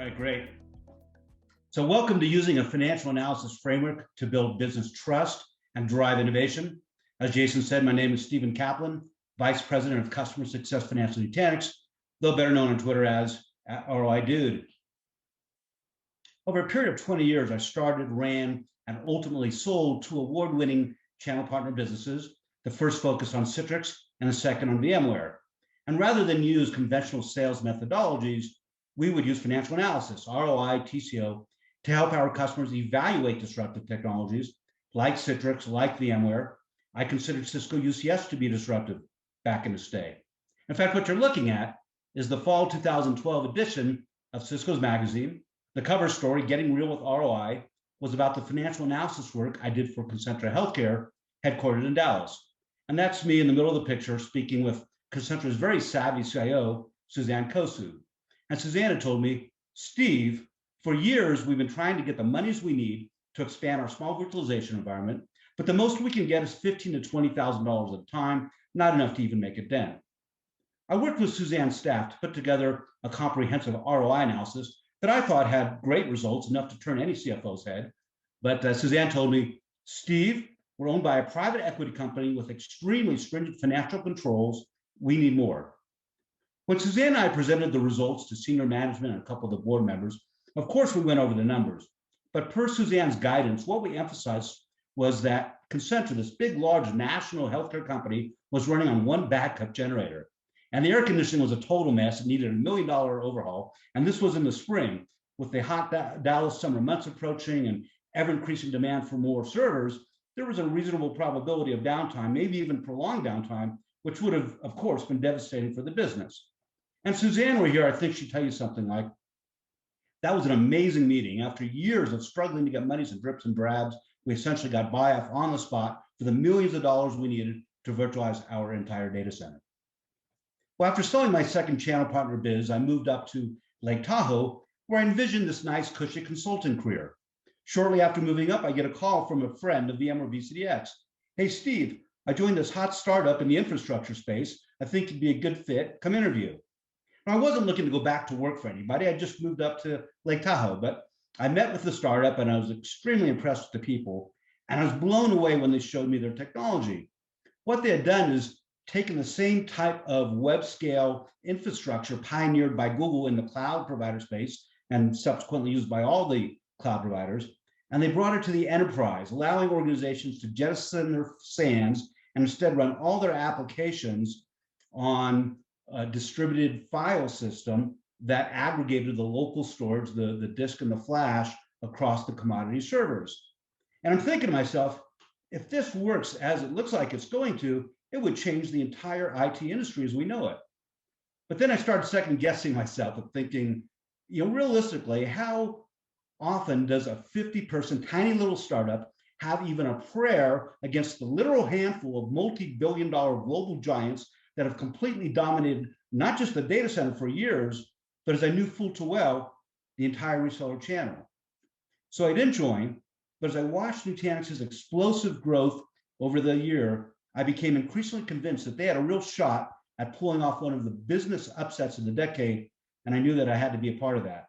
right, great. So welcome to using a financial analysis framework to build business trust and drive innovation. As Jason said, my name is Steve Kaplan, Vice President of Customer Success Finance at Nutanix, though better known on Twitter as ROI Dude. Over a period of 20 years, I started, ran, and ultimately sold two award-winning channel partner businesses, the first focused on Citrix and the second on VMware. And rather than use conventional sales methodologies, we would use financial analysis, ROI, TCO, to help our customers evaluate disruptive technologies like Citrix, like VMware. I considered Cisco UCS to be disruptive back in its day. In fact, what you're looking at is the fall 2012 edition of Cisco's magazine. The cover story, Getting Real with ROI, was about the financial analysis work I did for Concentra Healthcare, headquartered in Dallas. And that's me in the middle of the picture speaking with Concentra's very savvy CIO, Suzanne Kosu. And Susanna told me, Steve, for years, we've been trying to get the monies we need to expand our small virtualization environment, but the most we can get is $15,000 to $20,000 at a time, not enough to even make a dent. I worked with Suzanne's staff to put together a comprehensive ROI analysis that I thought had great results, enough to turn any CFO's head. But Suzanne told me, Steve, we're owned by a private equity company with extremely stringent financial controls. We need more. When Suzanne and I presented the results to senior management and a couple of the board members, of course, we went over the numbers. But per Suzanne's guidance, what we emphasized was that Concentra, this big, large national healthcare company, was running on one backup generator. And the air conditioning was a total mess. It needed $1 million overhaul. And this was in the spring. With the hot Dallas summer months approaching and ever-increasing demand for more servers, there was a reasonable probability of downtime, maybe even prolonged downtime, which would have, of course, been devastating for the business. And Suzanne were here, I think she'd tell you something like, that was an amazing meeting. After years of struggling to get monies in drips and drabs, we essentially got buy-off on the spot for the millions of dollars we needed to virtualize our entire data center. Well, after selling my second channel partner biz, I moved up to Lake Tahoe, where I envisioned this nice, cushy consulting career. Shortly after moving up, I get a call from a friend of VMware VCDX. Hey, Steve, I joined this hot startup in the infrastructure space. I think you'd be a good fit. Come interview. Now, I wasn't looking to go back to work for anybody. I just moved up to Lake Tahoe, but I met with the startup and I was extremely impressed with the people. And I was blown away when they showed me their technology. What they had done is taken the same type of web scale infrastructure pioneered by Google in the cloud provider space and subsequently used by all the cloud providers. And they brought it to the enterprise, allowing organizations to jettison their SANs and instead run all their applications on a distributed file system that aggregated the local storage, the disk and the flash across the commodity servers. And I'm thinking to myself, if this works as it looks like it's going to, it would change the entire IT industry as we know it. But then I started second guessing myself and thinking, realistically, how often does a 50-person tiny little startup have even a prayer against the literal handful of multi-billion-dollar global giants that have completely dominated not just the data center for years, but as I knew full too well, the entire reseller channel. So I didn't join, but as I watched Nutanix's explosive growth over the year, I became increasingly convinced that they had a real shot at pulling off one of the business upsets of the decade, and I knew that I had to be a part of that.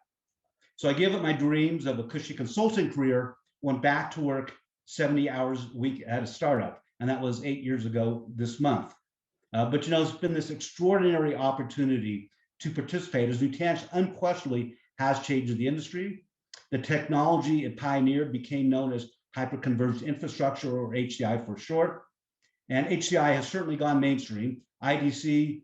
So I gave up my dreams of a cushy consulting career, went back to work 70 hours a week at a startup, and that was 8 years ago this month. But it's been this extraordinary opportunity to participate as Nutanix unquestionably has changed the industry. The technology it pioneered became known as Hyperconverged infrastructure, or HCI for short. And HCI has certainly gone mainstream. IDC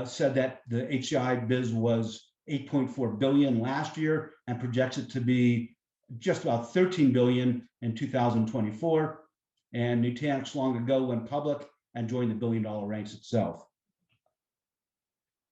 said that the HCI biz was $8.4 billion last year and projects it to be just about $13 billion in 2024. And Nutanix long ago went public and joined the billion-dollar ranks itself.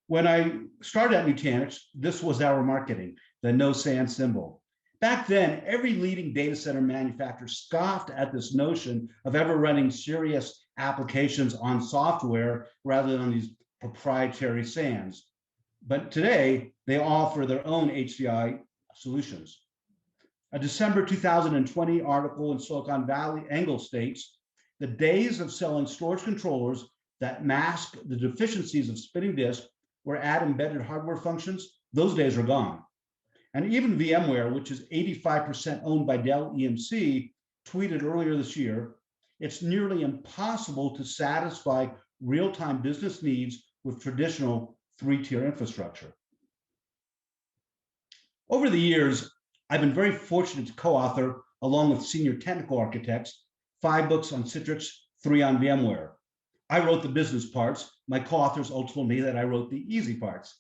When I started at Nutanix, this was our marketing, the no SAN symbol. Back then, every leading data center manufacturer scoffed at this notion of ever running serious applications on software rather than on these proprietary SANs. But today, they offer their own HCI solutions. A December 2020 article in Silicon Valley Angle states, the days of selling storage controllers that mask the deficiencies of spinning disk or add embedded hardware functions, those days are gone. And even VMware, which is 85% owned by Dell EMC, tweeted earlier this year, it's nearly impossible to satisfy real-time business needs with traditional three-tier infrastructure. Over the years, I've been very fortunate to co-author, along with senior technical architects, 5 books on Citrix, 3 on VMware. I wrote the business parts. My co-authors all told me that I wrote the easy parts.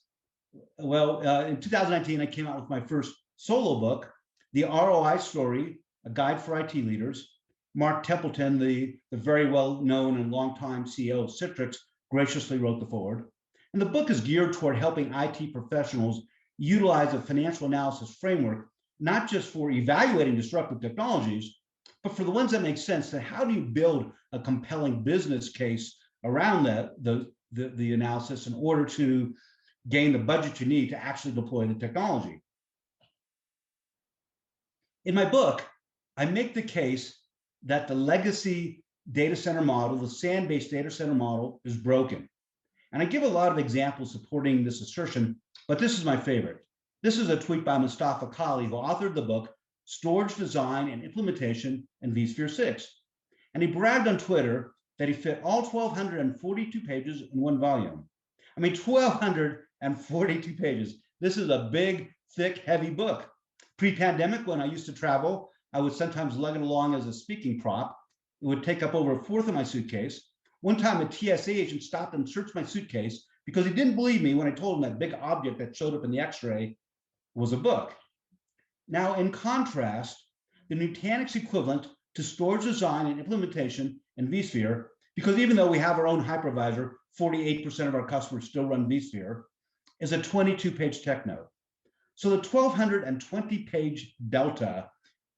Well, in 2019, I came out with my first solo book, The ROI Story, A Guide for IT Leaders. Mark Templeton, the very well-known and longtime CEO of Citrix, graciously wrote the foreword. And the book is geared toward helping IT professionals utilize a financial analysis framework, not just for evaluating disruptive technologies, but for the ones that make sense. That how do you build a compelling business case around the analysis in order to gain the budget you need to actually deploy the technology. In my book, I make the case that the legacy data center model, the SAN-based data center model, is broken. And I give a lot of examples supporting this assertion, but this is my favorite. This is a tweet by Mustafa Kali, who authored the book, Storage Design and Implementation in vSphere 6. And he bragged on Twitter that he fit all 1,242 pages in one volume. I mean, 1,242 pages. This is a big, thick, heavy book. Pre-pandemic, when I used to travel, I would sometimes lug it along as a speaking prop. It would take up over a fourth of my suitcase. One time, a TSA agent stopped and searched my suitcase because he didn't believe me when I told him that big object that showed up in the X-ray was a book. Now, in contrast, the Nutanix equivalent to storage design and implementation in vSphere, because even though we have our own hypervisor, 48% of our customers still run vSphere, is a 22-page tech note. So the 1,220-page delta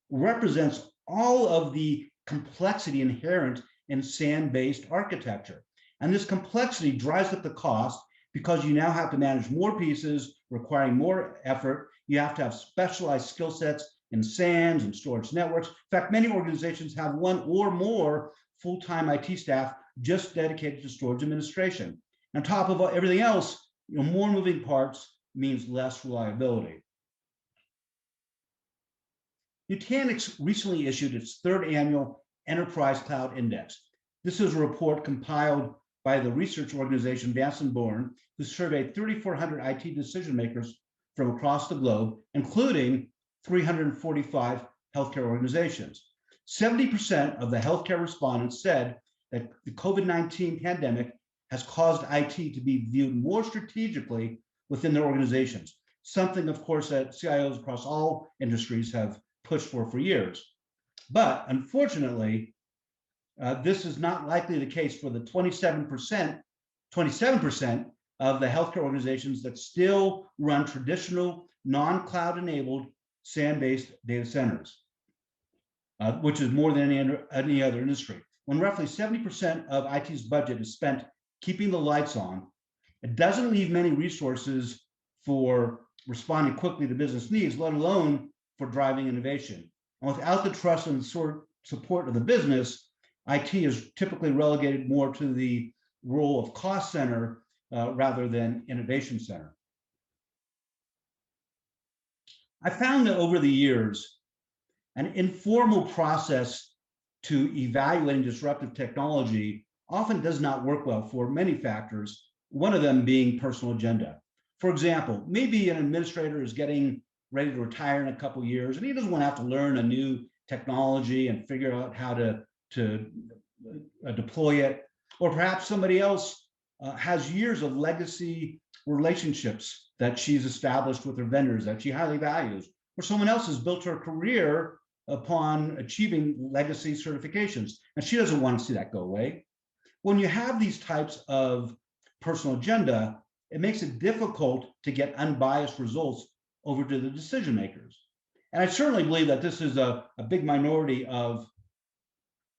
represents all of the complexity inherent in SAN-based architecture. And this complexity drives up the cost because you now have to manage more pieces, requiring more effort. You have to have specialized skill sets in SANs and storage networks. In fact, many organizations have one or more full-time IT staff just dedicated to storage administration. On top of everything else, more moving parts means less reliability. Nutanix recently issued its 3rd annual Enterprise Cloud Index. This is a report compiled by the research organization Vanson Bourne, who surveyed 3,400 IT decision makers from across the globe, including 345 healthcare organizations. 70% of the healthcare respondents said that the COVID-19 pandemic has caused IT to be viewed more strategically within their organizations, something, of course, that CIOs across all industries have pushed for years. But unfortunately, this is not likely the case for the 27% of the healthcare organizations that still run traditional non-cloud enabled SAN-based data centers, which is more than any other industry. When roughly 70% of IT's budget is spent keeping the lights on, it doesn't leave many resources for responding quickly to business needs, let alone for driving innovation. And without the trust and support of the business, IT is typically relegated more to the role of cost center rather than innovation center. I found that over the years, an informal process to evaluating disruptive technology often does not work well for many factors, one of them being personal agenda. For example, maybe an administrator is getting ready to retire in a couple of years, and he doesn't want to have to learn a new technology and figure out how to deploy it. Or perhaps somebody else has years of legacy relationships that she's established with her vendors that she highly values. Or someone else has built her career upon achieving legacy certifications, and she doesn't want to see that go away. When you have these types of personal agenda, it makes it difficult to get unbiased results over to the decision makers. And I certainly believe that this is a big minority of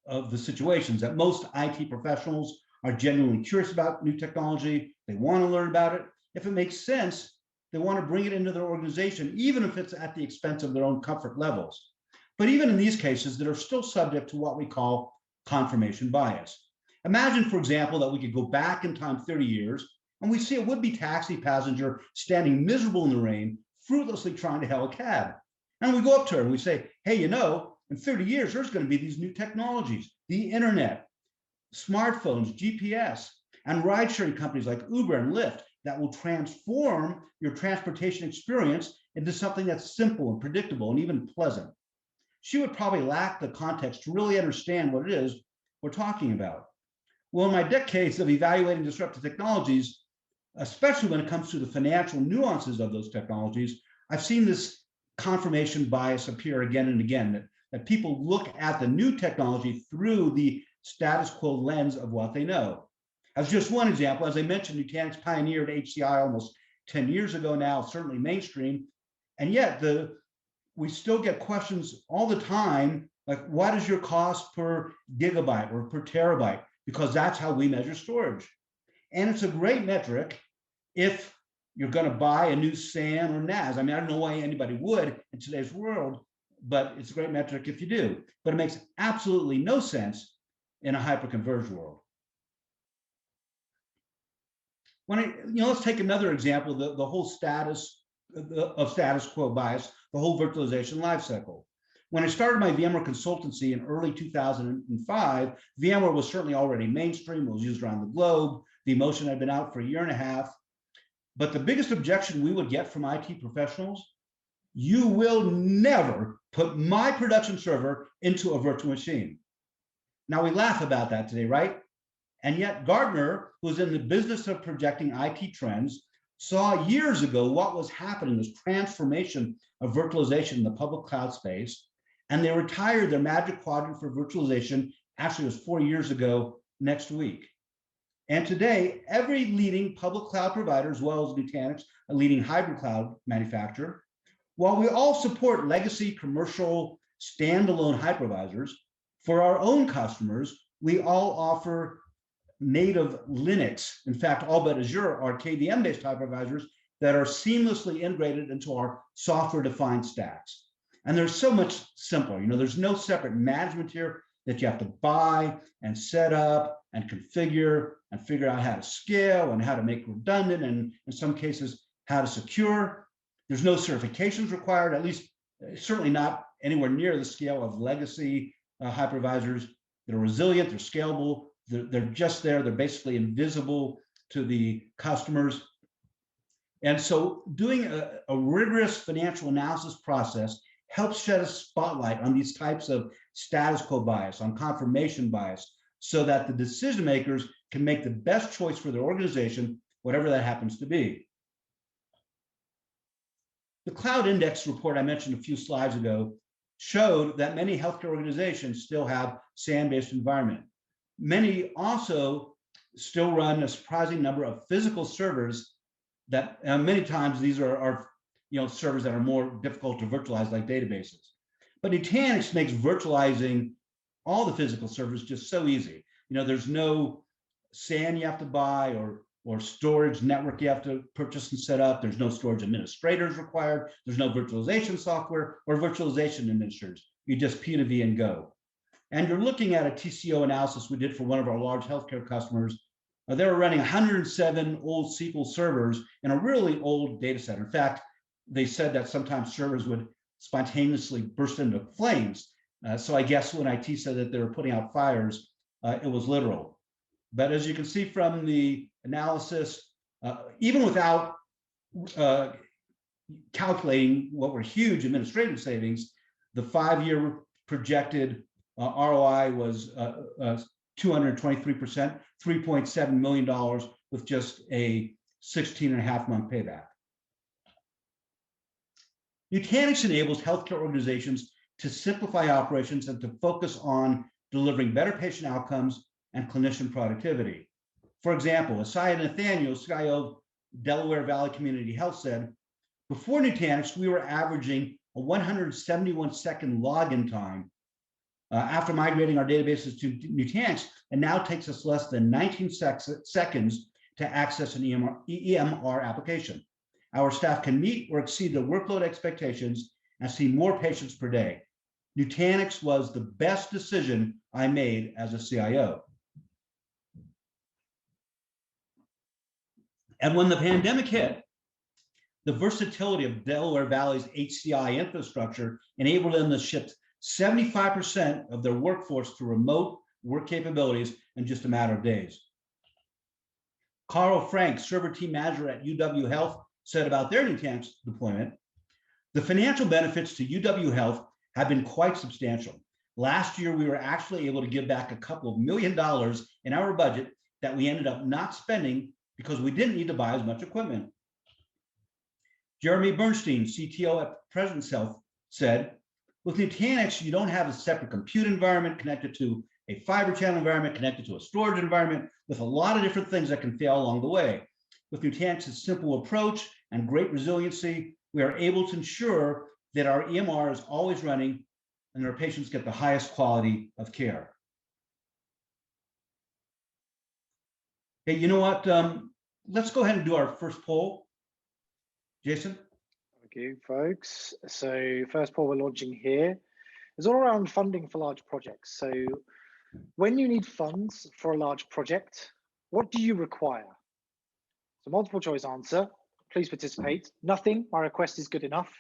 the situations, that most IT professionals are genuinely curious about new technology. They want to learn about it. If it makes sense, they want to bring it into their organization, even if it's at the expense of their own comfort levels. But even in these cases, that are still subject to what we call confirmation bias. Imagine, for example, that we could go back in time 30 years and we see a would-be taxi passenger standing miserable in the rain, fruitlessly trying to hail a cab. And we go up to her and we say, hey, you know, in 30 years, there's going to be these new technologies, the internet, smartphones, GPS, and ride-sharing companies like Uber and Lyft that will transform your transportation experience into something that's simple and predictable and even pleasant. She would probably lack the context to really understand what it is we're talking about. Well, in my decades of evaluating disruptive technologies, especially when it comes to the financial nuances of those technologies, I've seen this confirmation bias appear again and again, that people look at the new technology through the status quo lens of what they know. As just one example, as I mentioned, Nutanix pioneered HCI almost 10 years ago now, certainly mainstream, and yet we still get questions all the time, like what is your cost per gigabyte or per terabyte? Because that's how we measure storage. And it's a great metric if you're going to buy a new SAN or NAS. I mean, I don't know why anybody would in today's world, but it's a great metric if you do. But it makes absolutely no sense in a hyperconverged world. Let's take another example, the whole status quo bias, the whole virtualization lifecycle. When I started my VMware consultancy in early 2005, VMware was certainly already mainstream, was used around the globe. vMotion had been out for a year and a half. But the biggest objection we would get from IT professionals, you will never put my production server into a virtual machine. Now we laugh about that today, right? And yet Gartner, who's in the business of projecting IT trends, saw years ago what was happening, this transformation of virtualization in the public cloud space, and they retired their Magic Quadrant for virtualization. Actually, it was 4 years ago next week. And today, every leading public cloud provider, as well as Nutanix, a leading hybrid cloud manufacturer, while we all support legacy commercial standalone hypervisors, for our own customers, we all offer native Linux, in fact, all but Azure are KVM-based hypervisors that are seamlessly integrated into our software-defined stacks. And they're so much simpler. There's no separate management tier that you have to buy and set up and configure and figure out how to scale and how to make redundant, and in some cases, how to secure. There's no certifications required, at least certainly not anywhere near the scale of legacy hypervisors. They're resilient, they're scalable, they're just there, they're basically invisible to the customers. And so doing a rigorous financial analysis process helps shed a spotlight on these types of status quo bias, on confirmation bias, so that the decision makers can make the best choice for their organization, whatever that happens to be. The Cloud Index report I mentioned a few slides ago showed that many healthcare organizations still have SAN-based environment. Many also still run a surprising number of physical servers that many times these are servers that are more difficult to virtualize, like databases. But Nutanix makes virtualizing all the physical servers just so easy. There's no SAN you have to buy or storage network you have to purchase and set up. There's no storage administrators required. There's no virtualization software or virtualization administrators. You just P2V and go. And you're looking at a TCO analysis we did for one of our large healthcare customers. They were running 107 old SQL servers in a really old data center. In fact, they said that sometimes servers would spontaneously burst into flames. So I guess when IT said that they were putting out fires, it was literal. But as you can see from the analysis, even without calculating what were huge administrative savings, the 5-year projected ROI was 223%, $3.7 million with just a 16.5-month payback. Nutanix enables healthcare organizations to simplify operations and to focus on delivering better patient outcomes and clinician productivity. For example, Asaya Nathaniel, CIO of Delaware Valley Community Health, said, before Nutanix, we were averaging a 171-second login time after migrating our databases to Nutanix, and now takes us less than 19 seconds to access an EMR application. Our staff can meet or exceed their workload expectations and see more patients per day. Nutanix was the best decision I made as a CIO. And when the pandemic hit, The versatility of Delaware Valley's HCI infrastructure enabled them to shift 75% of their workforce to remote work capabilities in just a matter of days. Carl Frank, server team manager at UW Health, said about their Nutanix deployment, the financial benefits to UW Health have been quite substantial. Last year, we were actually able to give back a couple of $1 million in our budget that we ended up not spending because we didn't need to buy as much equipment. Jeremy Bernstein, CTO at President's Health, said, with Nutanix, you don't have a separate compute environment connected to a fiber channel environment, connected to a storage environment, with a lot of different things that can fail along the way. With Nutanix's simple approach and great resiliency, we are able to ensure that our EMR is always running and our patients get the highest quality of care. Hey, you know what? Let's go ahead and do our first poll. Jason? Thank you, folks. So first poll we're launching here is all around funding for large projects. So when you need funds for a large project, what do you require? So multiple choice answer, please participate. Nothing, my request is good enough.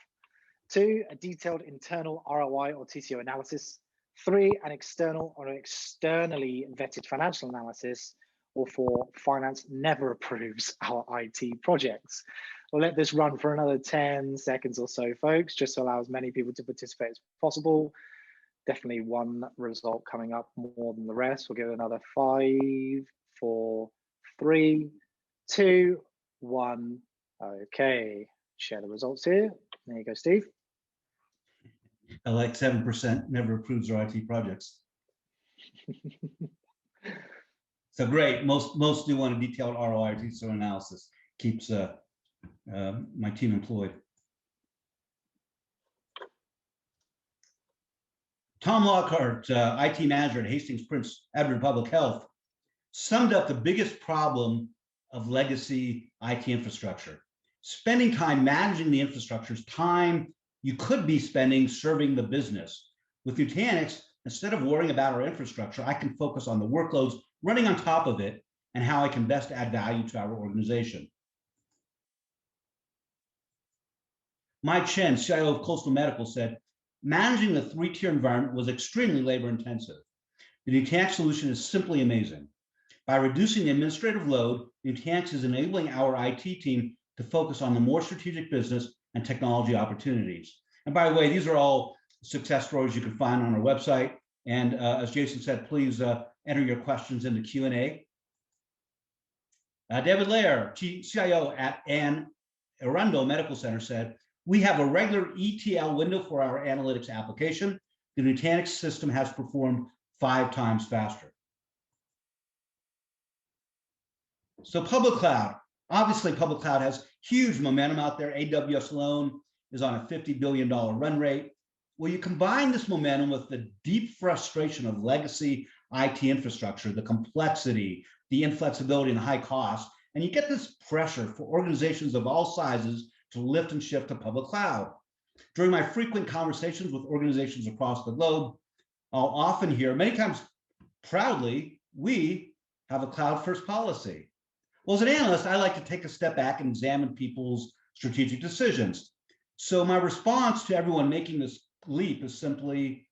2, a detailed internal ROI or TCO analysis. 3, an external or externally vetted financial analysis. Or 4, finance never approves our IT projects. We'll let this run for another 10 seconds or so, folks, just to allow as many people to participate as possible. Definitely one result coming up more than the rest. We'll give it another 5, 4, 3, 2, 1. Okay, share the results here. There you go, Steve. I like 7% never approves our IT projects. So great. Most do want a detailed ROI TCO analysis. Keeps my team employed. Tom Lockhart, IT manager at Hastings Prince Edward Public Health, summed up the biggest problem of legacy IT infrastructure. Spending time managing the infrastructure is time you could be spending serving the business. With Nutanix, instead of worrying about our infrastructure, I can focus on the workloads running on top of it and how I can best add value to our organization. Mike Chen, CIO of Coastal Medical, said, managing the 3-tier environment was extremely labor intensive. The Nutanix solution is simply amazing. By reducing the administrative load, Nutanix is enabling our IT team to focus on the more strategic business and technology opportunities. And by the way, these are all success stories you can find on our website. And as Jason said, please enter your questions in the Q&A. David Lair, CIO at Arundel Medical Center, said, we have a regular ETL window for our analytics application. The Nutanix system has performed 5 times faster. So public cloud. Obviously, public cloud has huge momentum out there. AWS alone is on a $50 billion run rate. Well, you combine this momentum with the deep frustration of legacy IT infrastructure, the complexity, the inflexibility, and the high cost, and you get this pressure for organizations of all sizes to lift and shift to public cloud. During my frequent conversations with organizations across the globe, I'll often hear, many times proudly, we have a cloud-first policy. Well, as an analyst, I like to take a step back and examine people's strategic decisions. So my response to everyone making this leap is simply,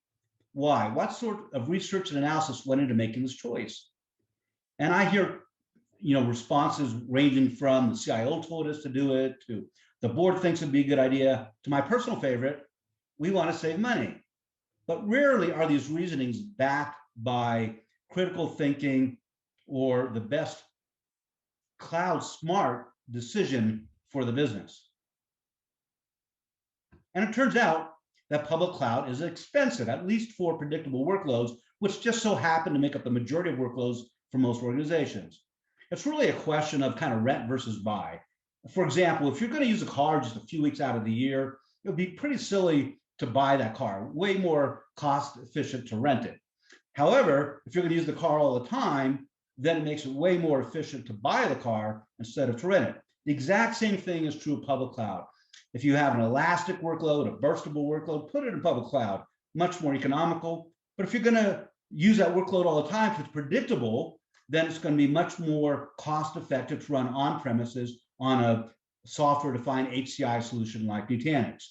why? What sort of research and analysis went into making this choice? And I hear, responses ranging from the CIO told us to do it, to the board thinks it'd be a good idea, to my personal favorite, we want to save money. But rarely are these reasonings backed by critical thinking or the best cloud smart decision for the business. And it turns out that public cloud is expensive, at least for predictable workloads, which just so happen to make up the majority of workloads for most organizations. It's really a question of kind of rent versus buy. For example, if you're going to use a car just a few weeks out of the year, it would be pretty silly to buy that car, way more cost efficient to rent it. However, if you're going to use the car all the time, then it makes it way more efficient to buy the car instead of to rent it. The exact same thing is true of public cloud. If you have an elastic workload, a burstable workload, put it in public cloud, much more economical. But if you're going to use that workload all the time, if it's predictable, then it's going to be much more cost effective to run on premises on a software-defined HCI solution like Nutanix.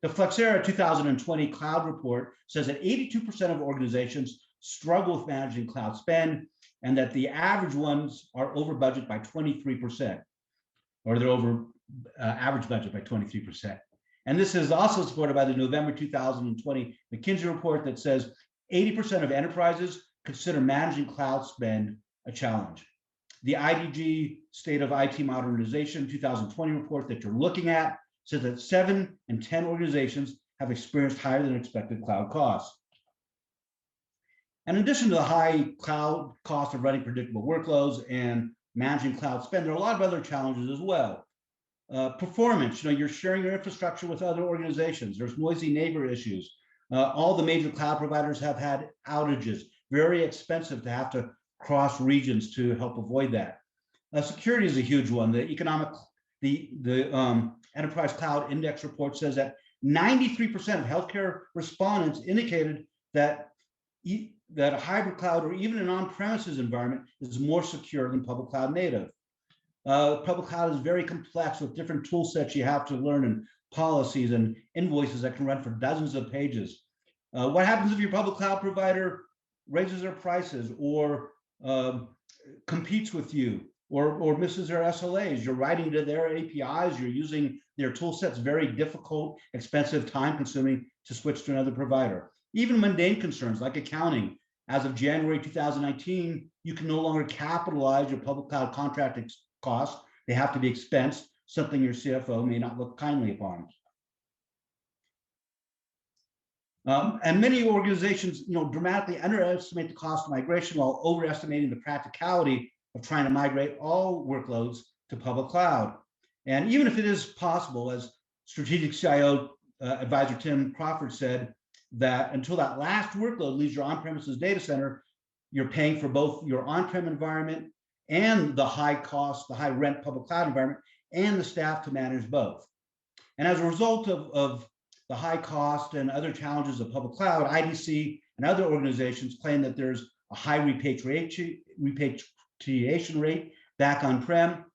The Flexera 2020 cloud report says that 82% of organizations struggle with managing cloud spend, and that the average ones are over budget by 23%, or they're over average budget by 23%. And this is also supported by the November 2020 McKinsey report that says 80% of enterprises consider managing cloud spend a challenge. The IDG State of IT Modernization 2020 report that you're looking at says that 7 in 10 organizations have experienced higher than expected cloud costs. And in addition to the high cloud cost of running predictable workloads and managing cloud spend, there are a lot of other challenges as well. Performance, you're sharing your infrastructure with other organizations. There's noisy neighbor issues. All the major cloud providers have had outages, very expensive to have to cross regions to help avoid that. Security is a huge one. The Enterprise Cloud Index report says that 93% of healthcare respondents indicated that a hybrid cloud or even an on-premises environment is more secure than public cloud native. Public cloud is very complex with different tool sets you have to learn, and policies and invoices that can run for dozens of pages. What happens if your public cloud provider raises their prices or competes with you or misses their SLAs? You're writing to their APIs, you're using their tool sets, very difficult, expensive, time consuming to switch to another provider. Even mundane concerns like accounting. As of January 2019, you can no longer capitalize your public cloud contract costs. They have to be expensed, something your CFO may not look kindly upon. And many organizations, dramatically underestimate the cost of migration while overestimating the practicality of trying to migrate all workloads to public cloud. And even if it is possible, as strategic CIO advisor Tim Crawford said, that until that last workload leaves your on-premises data center, you're paying for both your on-prem environment and the high cost, the high rent public cloud environment, and the staff to manage both. And as a result of the high cost and other challenges of public cloud, IDC and other organizations claim that there's a high repatriation rate back on-prem.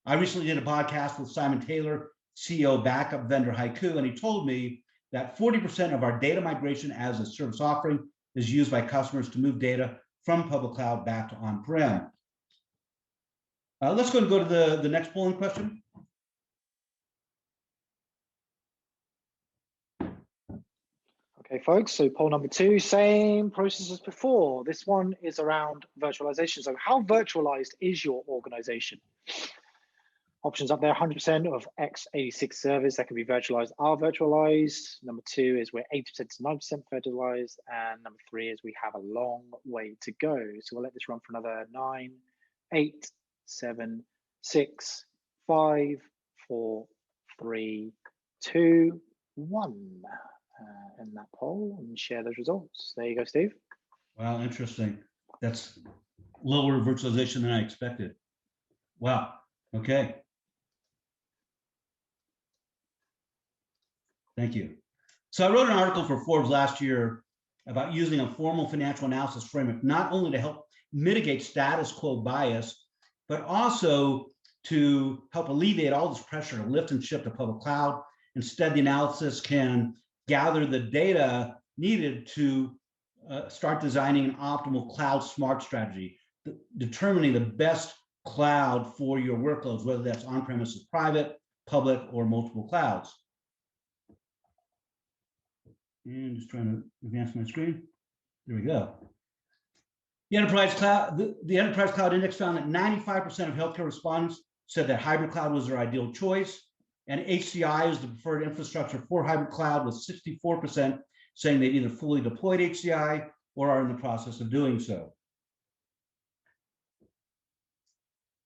I recently did a podcast with Simon Taylor, CEO backup vendor Haiku, and he told me that 40% of our data migration as a service offering is used by customers to move data from public cloud back to on-prem. Let's go to the next polling question. Okay, folks, so poll number 2, same process as before. This one is around virtualization. So how virtualized is your organization? Options up there, 100% of x86 servers that can be virtualized are virtualized. Number 2 is we're 80% to 90% virtualized. And number 3 is we have a long way to go. So we'll let this run for another 9, 8, 7, 6, 5, 4, 3, 2, 1. In that poll and share those results. There you go, Steve. Wow, interesting. That's lower virtualization than I expected. Wow, okay. Thank you. So I wrote an article for Forbes last year about using a formal financial analysis framework, not only to help mitigate status quo bias, but also to help alleviate all this pressure to lift and shift to public cloud. Instead, the analysis can gather the data needed to start designing an optimal cloud smart strategy, determining the best cloud for your workloads, whether that's on-premises, private, public, or multiple clouds. And just trying to advance my screen. There we go. The Enterprise Cloud Index found that 95% of healthcare respondents said that hybrid cloud was their ideal choice. And HCI is the preferred infrastructure for hybrid cloud, with 64% saying they've either fully deployed HCI or are in the process of doing so.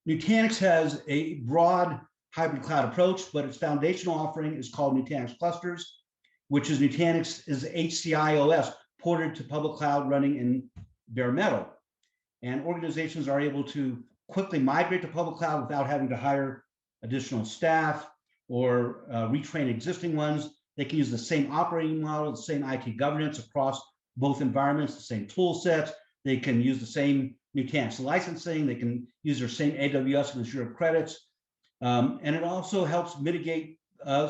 Nutanix has a broad hybrid cloud approach, but its foundational offering is called Nutanix Clusters, which is Nutanix's HCI OS ported to public cloud running in bare metal. And organizations are able to quickly migrate to public cloud without having to hire additional staff or retrain existing ones. They can use the same operating model, the same IT governance across both environments, the same tool sets. They can use the same Nutanix licensing. They can use their same AWS and Azure credits. And it also helps mitigate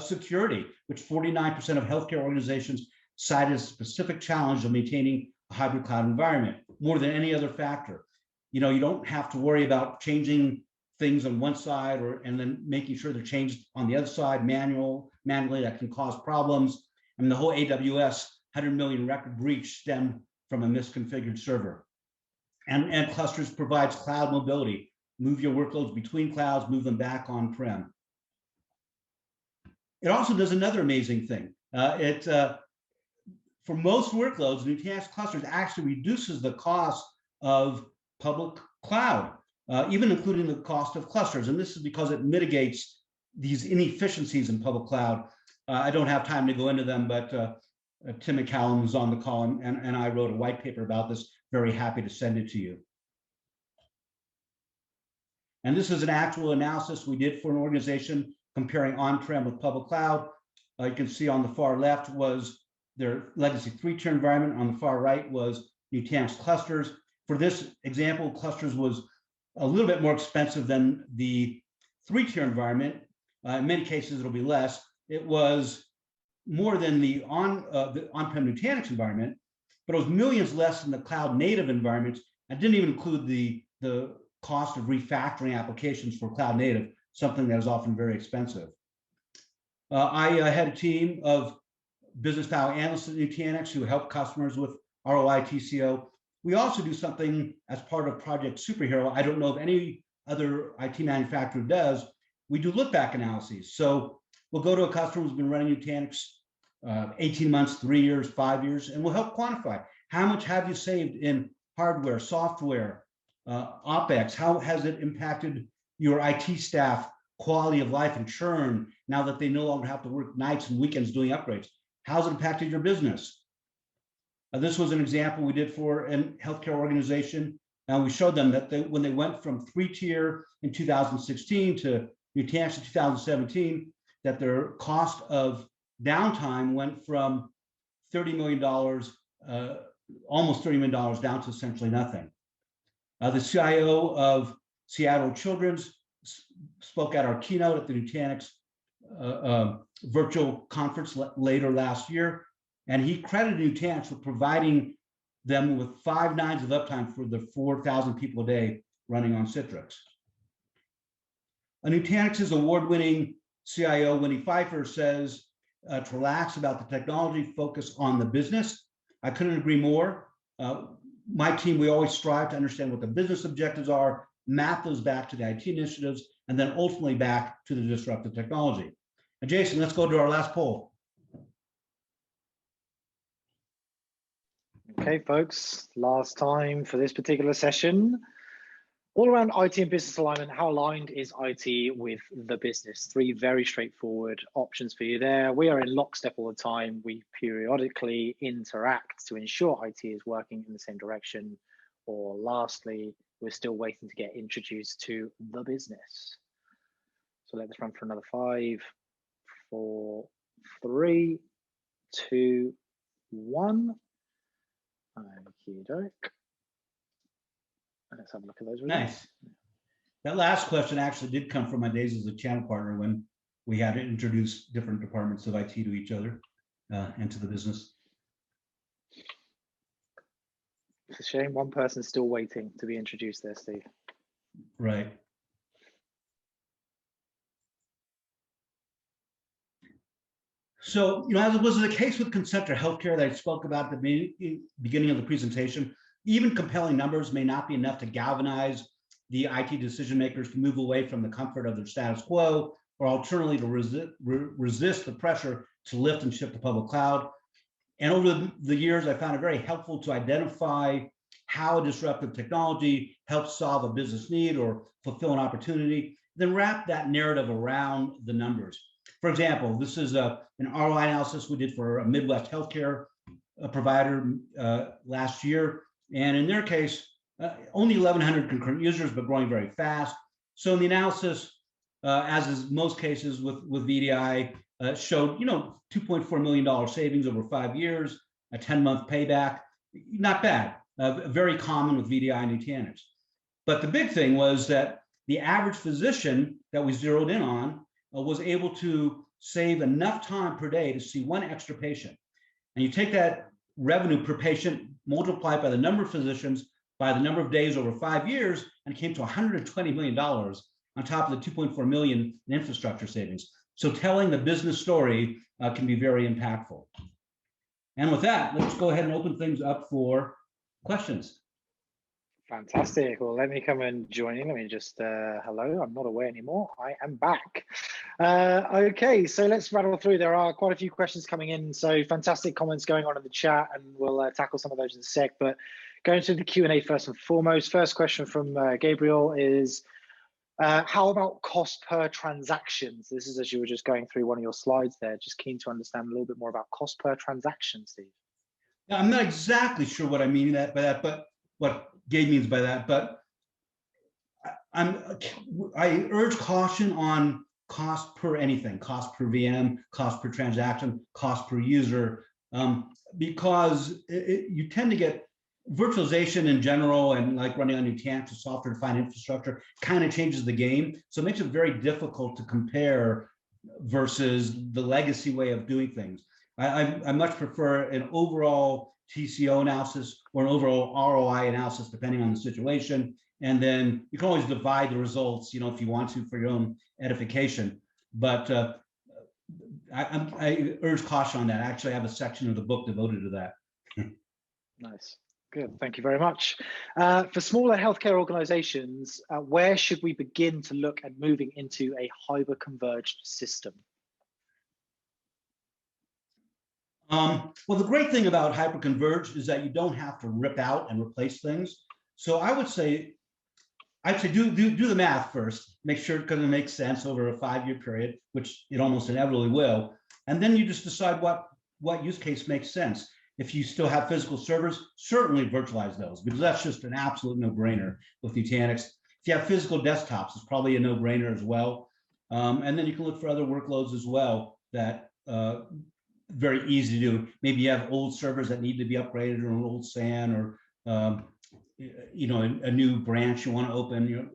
security, which 49% of healthcare organizations cite as a specific challenge of maintaining a hybrid cloud environment, more than any other factor. You know, you don't have to worry about changing things on one side and then making sure they're changed on the other side manually. That can cause problems. I mean, the whole AWS 100 million record breach stemmed from a misconfigured server. And Clusters provides cloud mobility. Move your workloads between clouds, move them back on-prem. It also does another amazing thing. For most workloads, Nutanix Clusters actually reduces the cost of public cloud, even including the cost of clusters. And this is because it mitigates these inefficiencies in public cloud. I don't have time to go into them, but Tim McCallum was on the call, and I wrote a white paper about this. Very happy to send it to you. And this is an actual analysis we did for an organization comparing on-prem with public cloud. You can see on the far left was their legacy 3-tier environment. On the far right was Nutanix Clusters. For this example, Clusters was a little bit more expensive than the 3-tier environment. In many cases, it'll be less. It was more than the on-prem Nutanix environment, but it was millions less than the cloud-native environments. I didn't even include the cost of refactoring applications for cloud-native, something that is often very expensive. I had a team of business value analysts at Nutanix who help customers with ROI TCO. We also do something as part of Project Superhero. I don't know if any other IT manufacturer does. We do look-back analyses. So we'll go to a customer who's been running Nutanix 18 months, 3 years, 5 years, and we'll help quantify how much have you saved in hardware, software, OpEx. How has it impacted your IT staff, quality of life, and churn now that they no longer have to work nights and weekends doing upgrades? How's it impacted your business? This was an example we did for a healthcare organization. And we showed them that when they went from 3-tier in 2016 to Nutanix in 2017, that their cost of downtime went from $30 million, almost $30 million down to essentially nothing. The CIO of Seattle Children's spoke at our keynote at the Nutanix virtual conference later last year, and he credited Nutanix with providing them with 5 nines of uptime for the 4,000 people a day running on Citrix. Nutanix's award-winning CIO, Winnie Pfeiffer, says to relax about the technology, focus on the business. I couldn't agree more. My team, we always strive to understand what the business objectives are, map those back to the IT initiatives, and then ultimately back to the disruptive technology. And Jason, let's go to our last poll. Okay, folks, last time for this particular session. All around IT and business alignment, how aligned is IT with the business? 3 very straightforward options for you there. We are in lockstep all the time. We periodically interact to ensure IT is working in the same direction. Or lastly, we're still waiting to get introduced to the business. So let's run for another 5, 4, 3, 2, 1. Okie doke. Let's have a look at those results. Nice. That last question actually did come from my days as a channel partner when we had to introduce different departments of IT to each other and to the business. It's a shame one person's still waiting to be introduced there, Steve. Right. So, as was the case with Concentra Healthcare that I spoke about at the beginning of the presentation, even compelling numbers may not be enough to galvanize the IT decision makers to move away from the comfort of their status quo, or alternatively to resist the pressure to lift and shift to public cloud. And over the years, I found it very helpful to identify how disruptive technology helps solve a business need or fulfill an opportunity, then wrap that narrative around the numbers. For example, this is an ROI analysis we did for a Midwest healthcare provider last year. And in their case, only 1,100 concurrent users, but growing very fast. So in the analysis, as is most cases with VDI, showed $2.4 million savings over 5 years, a 10-month payback. Not bad. Very common with VDI and Nutanix. But the big thing was that the average physician that we zeroed in on was able to save enough time per day to see one extra patient. And you take that revenue per patient, multiply it by the number of physicians, by the number of days over 5 years, and it came to $120 million on top of the 2.4 million in infrastructure savings. So telling the business story can be very impactful. And with that, let's go ahead and open things up for questions. Fantastic. Well, let me come and join in. Let me just, hello, I'm not away anymore. I am back. Okay, so let's rattle through. There are quite a few questions coming in. So fantastic comments going on in the chat, and we'll tackle some of those in a sec. But going to the Q&A first and foremost. First question from Gabriel is, how about cost per transactions? This is as you were just going through one of your slides there. Just keen to understand a little bit more about cost per transaction, Steve. Yeah, I'm not exactly sure what I mean by that, but what Gabe means by that. But I urge caution on cost per anything, cost per VM, cost per transaction, cost per user, because you tend to get virtualization in general, and like running on Nutanix, software-defined infrastructure, kind of changes the game. So it makes it very difficult to compare versus the legacy way of doing things. I much prefer an overall TCO analysis or an overall ROI analysis, depending on the situation. And then you can always divide the results, if you want to, for your own edification. But I urge caution on that. Actually, I have a section of the book devoted to that. Nice. Good. Thank you very much. For smaller healthcare organizations, where should we begin to look at moving into a hyper-converged system? Well, the great thing about hyperconverged is that you don't have to rip out and replace things. So I'd say do the math first, make sure because it makes sense over a 5-year period, which it almost inevitably will, and then you just decide what use case makes sense. If you still have physical servers, certainly virtualize those, because that's just an absolute no-brainer with Nutanix. If you have physical desktops, it's probably a no-brainer as well. And then you can look for other workloads as well that very easy to do. Maybe you have old servers that need to be upgraded, or an old SAN, or a new branch you want to open.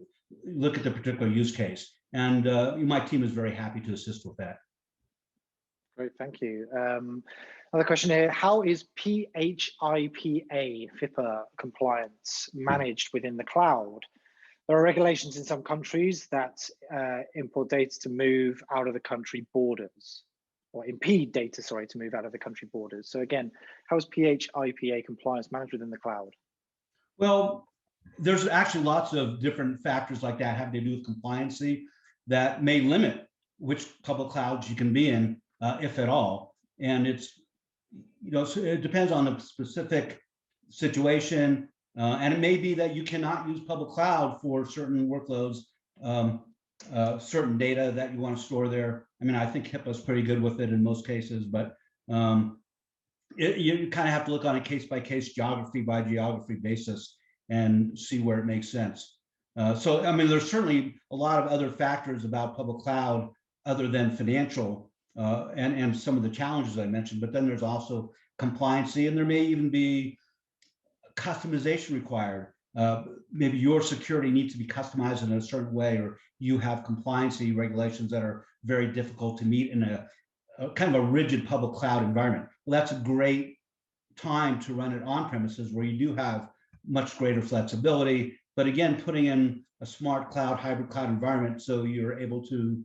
Look at the particular use case, and my team is very happy to assist with that. Great, thank you. Another question here: how is HIPAA compliance managed within the cloud? There are regulations in some countries that import data to move out of the country borders, or impede data, sorry, to move out of the country borders. So again, how is HIPAA compliance managed within the cloud? Well, there's actually lots of different factors like that having to do with compliancy that may limit which public clouds you can be in, if at all. And it's, so it depends on the specific situation. And it may be that you cannot use public cloud for certain workloads, certain data that you want to store there. I mean, I think HIPAA is pretty good with it in most cases, but you kind of have to look on a case-by-case, geography-by-geography basis and see where it makes sense. So, I mean, there's certainly a lot of other factors about public cloud other than financial and some of the challenges I mentioned, but then there's also compliancy, and there may even be customization required. Maybe your security needs to be customized in a certain way, or you have compliancy regulations that are very difficult to meet in a kind of a rigid public cloud environment. Well, that's a great time to run it on premises where you do have much greater flexibility, but again, putting in a smart cloud, hybrid cloud environment so you're able to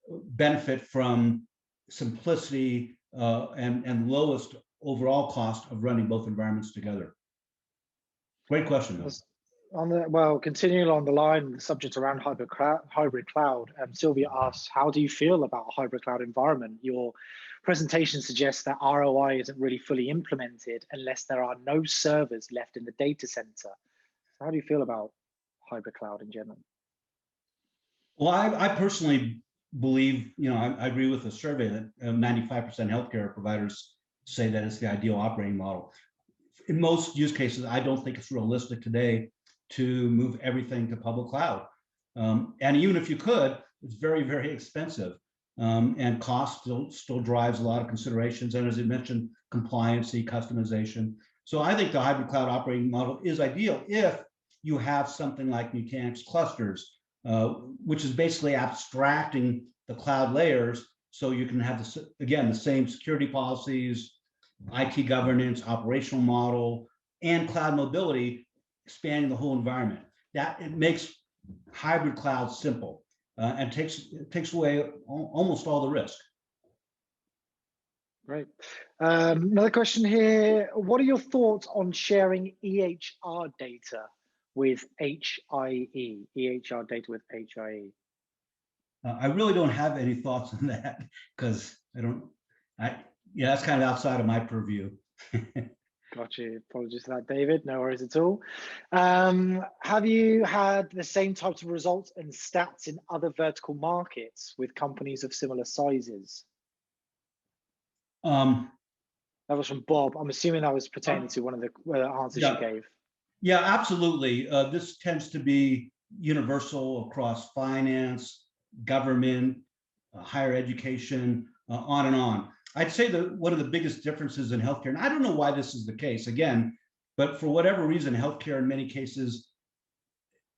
benefit from simplicity and lowest overall cost of running both environments together. Great question, though. Well, continuing along the line, the subject around hybrid cloud, Sylvia asks, how do you feel about a hybrid cloud environment? Your presentation suggests that ROI isn't really fully implemented unless there are no servers left in the data center. So how do you feel about hybrid cloud in general? Well, I personally believe, I agree with the survey that 95% healthcare providers say that it's the ideal operating model. In most use cases, I don't think it's realistic today to move everything to public cloud. And even if you could, it's very, very expensive. And cost still drives a lot of considerations. And as you mentioned, compliancy, customization. So I think the hybrid cloud operating model is ideal if you have something like Nutanix clusters which is basically abstracting the cloud layers so you can have, again, the same security policies, IT governance, operational model, and cloud mobility, expanding the whole environment. That it makes hybrid cloud simple and takes away almost all the risk. Great. Another question here. What are your thoughts on sharing EHR data with HIE? EHR data with HIE? I really don't have any thoughts on that because yeah, that's kind of outside of my purview. Got you. Apologies for that, David. No worries at all. Have you had the same types of results and stats in other vertical markets with companies of similar sizes? That was from Bob. I'm assuming that was pertaining to one of the answers you gave. Yeah, absolutely. This tends to be universal across finance, government, higher education, on and on. I'd say that one of the biggest differences in healthcare, and I don't know why this is the case, again, but for whatever reason, healthcare in many cases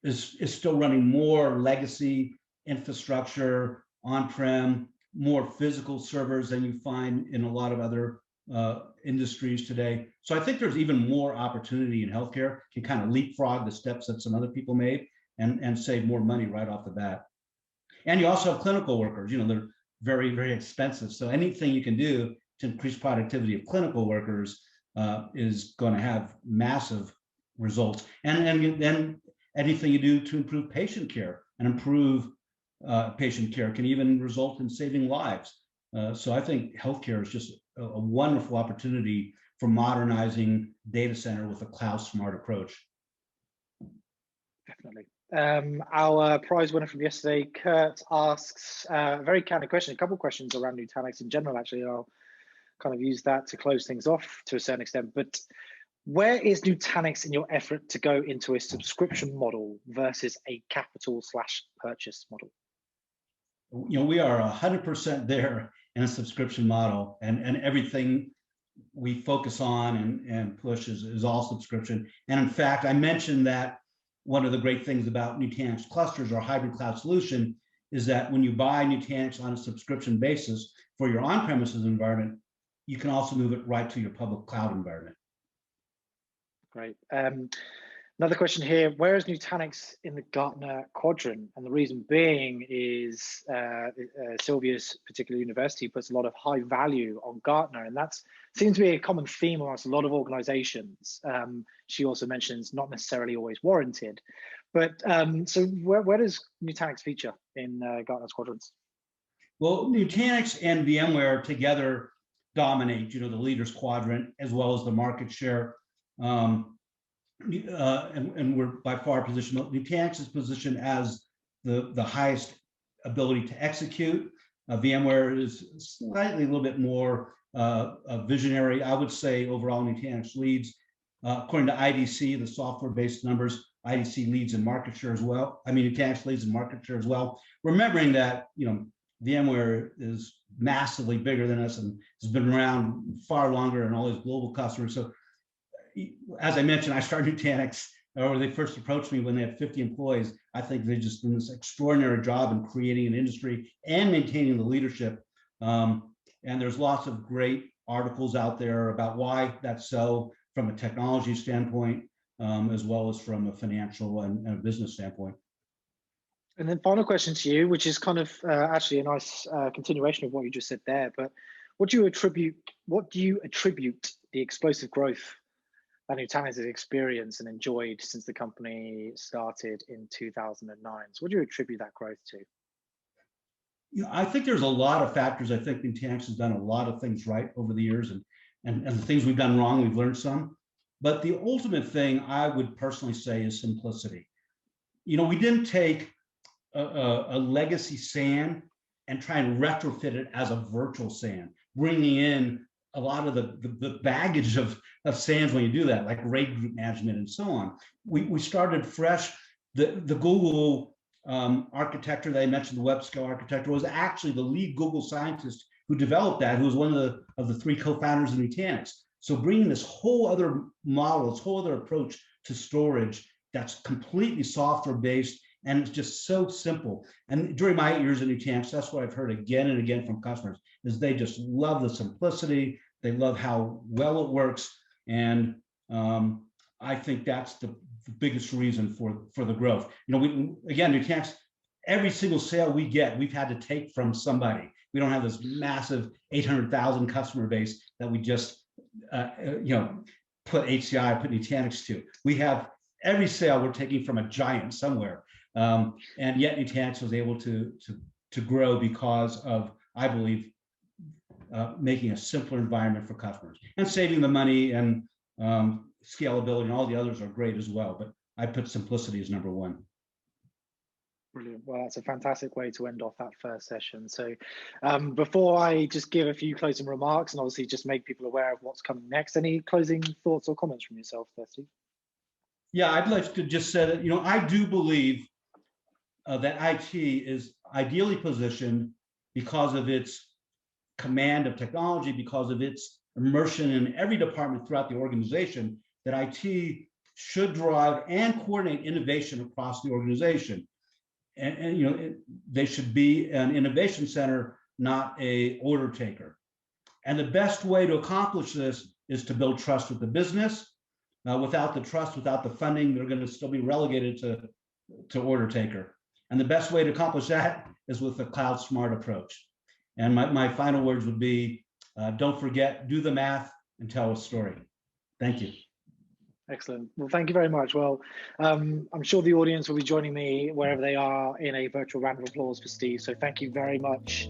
is still running more legacy infrastructure, on-prem, more physical servers than you find in a lot of other industries today. So I think there's even more opportunity in healthcare to kind of leapfrog the steps that some other people made and save more money right off the bat. And you also have clinical workers, they're very, very expensive. So anything you can do to increase productivity of clinical workers is going to have massive results. And then anything you do to improve patient care and improve patient care can even result in saving lives. So I think healthcare is just a wonderful opportunity for modernizing data center with a cloud smart approach. Definitely. Our prize winner from yesterday, Kurt, asks a very candid question, a couple of questions around Nutanix in general, actually. I'll kind of use that to close things off to a certain extent. But where is Nutanix in your effort to go into a subscription model versus a capital/purchase model? We are 100% there in a subscription model, and everything we focus on and push is all subscription. And in fact, I mentioned that one of the great things about Nutanix clusters or hybrid cloud solution is that when you buy Nutanix on a subscription basis for your on-premises environment, you can also move it right to your public cloud environment. Great. Another question here, where is Nutanix in the Gartner Quadrant? And the reason being is Sylvia's particular university puts a lot of high value on Gartner, and that seems to be a common theme amongst a lot of organizations. She also mentions not necessarily always warranted, but so where does Nutanix feature in Gartner's quadrants? Well, Nutanix and VMware together dominate, the leaders quadrant as well as the market share. And we're by far positioned. Nutanix is positioned as the highest ability to execute. VMware is slightly a little bit more visionary. I would say overall Nutanix leads. According to IDC, the software-based numbers, IDC leads in market share as well. Nutanix leads in market share as well. Remembering that, VMware is massively bigger than us and has been around far longer and all these global customers. So as I mentioned, I started Nutanix, or they first approached me when they had 50 employees. I think they've just done this extraordinary job in creating an industry and maintaining the leadership. And there's lots of great articles out there about why that's so from a technology standpoint, as well as from a financial and a business standpoint. And then final question to you, which is kind of actually a nice continuation of what you just said there, but what do you attribute the explosive growth that Nutanix has experienced and enjoyed since the company started in 2009? So what do you attribute that growth to? I think there's a lot of factors. I think Nutanix has done a lot of things right over the years, and the things we've done wrong, we've learned some. But the ultimate thing I would personally say is simplicity. We didn't take a legacy SAN and try and retrofit it as a virtual SAN, bringing in a lot of the baggage of SANs when you do that, like RAID group management and so on. We started fresh. The Google architecture that I mentioned, the web scale architecture, was actually the lead Google scientist who developed that, who was one of the three co-founders of Nutanix. So bringing this whole other model, this whole other approach to storage that's completely software-based And it's just so simple. And during my 8 years in Nutanix, that's what I've heard again and again from customers, is they just love the simplicity. They love how well it works. And I think that's the biggest reason for the growth. Again, Nutanix, every single sale we get, we've had to take from somebody. We don't have this massive 800,000 customer base that we just put HCI, put Nutanix to. We have every sale we're taking from a giant somewhere. And yet Nutanix was able to grow because of, I believe, making a simpler environment for customers and saving the money, and scalability and all the others are great as well. But I put simplicity as number one. Brilliant. Well, that's a fantastic way to end off that first session. So before I just give a few closing remarks and obviously just make people aware of what's coming next, any closing thoughts or comments from yourself there, Steve? Yeah, I'd like to just say that, I do believe that IT is ideally positioned because of its command of technology, because of its immersion in every department throughout the organization, that IT should drive and coordinate innovation across the organization. And they should be an innovation center, not a order taker. And the best way to accomplish this is to build trust with the business. Without the trust, without the funding, they're going to still be relegated to order taker. And the best way to accomplish that is with a cloud smart approach. And my final words would be, don't forget, do the math and tell a story. Thank you. Excellent. Well, thank you very much. Well, I'm sure the audience will be joining me wherever they are in a virtual round of applause for Steve. So thank you very much